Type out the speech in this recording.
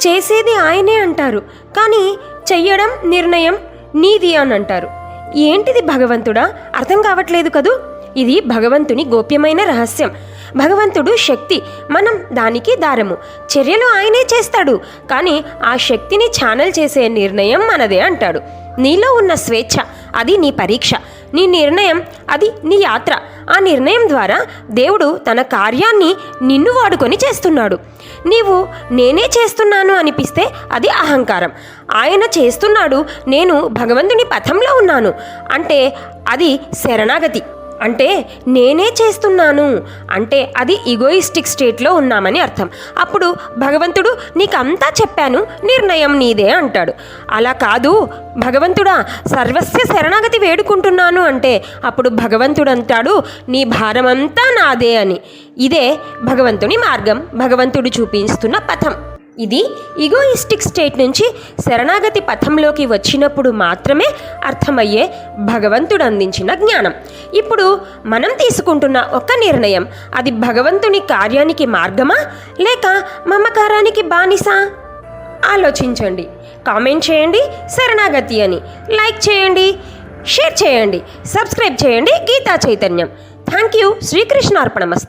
చేసేది ఆయనే అంటారు, కానీ చెయ్యడం నిర్ణయం నీది అని అంటారు. ఏంటిది భగవంతుడా, అర్థం కావట్లేదు కదూ. ఇది భగవంతుని గోప్యమైన రహస్యం. భగవంతుడు శక్తి, మనం దానికి దారము. చర్యలు ఆయనే చేస్తాడు, కానీ ఆ శక్తిని ఛానల్ చేసే నిర్ణయం మనదే అంటాడు. నీలో ఉన్న స్వేచ్ఛ, అది నీ పరీక్ష. నీ నిర్ణయం, అది నీ యాత్ర. ఆ నిర్ణయం ద్వారా దేవుడు తన కార్యాన్ని నిన్ను వాడుకొని చేస్తున్నాడు. నీవు నేనే చేస్తున్నాను అనిపిస్తే అది అహంకారం. ఆయన చేస్తున్నాడు, నేను భగవంతుని పథంలో ఉన్నాను అంటే అది శరణాగతి. అంటే నేనే చేస్తున్నాను అంటే అది ఈగోయిస్టిక్ స్టేట్లో ఉన్నామని అర్థం. అప్పుడు భగవంతుడు నీకంతా చెప్పాను, నిర్ణయం నీదే అంటాడు. అలా కాదు, భగవంతుడా సర్వస్వ శరణాగతి వేడుకుంటున్నాను అంటే అప్పుడు భగవంతుడు అంటాడు, నీ భారమంతా నాదే అని. ఇదే భగవంతుని మార్గం, భగవంతుడు చూపిస్తున్న పథం. ఇది ఈగోయిస్టిక్ స్టేట్ నుంచి శరణాగతి పథంలోకి వచ్చినప్పుడు మాత్రమే అర్థమయ్యే భగవంతుడు అందించిన జ్ఞానం. ఇప్పుడు మనం తీసుకుంటున్న ఒక నిర్ణయం, అది భగవంతుని కార్యానికి మార్గమా లేక మమకారానికి బానిసా? ఆలోచించండి. కామెంట్ చేయండి శరణాగతి అని, లైక్ చేయండి, షేర్ చేయండి, సబ్స్క్రైబ్ చేయండి గీతా చైతన్యం. Thank you. శ్రీకృష్ణార్పణమస్తు.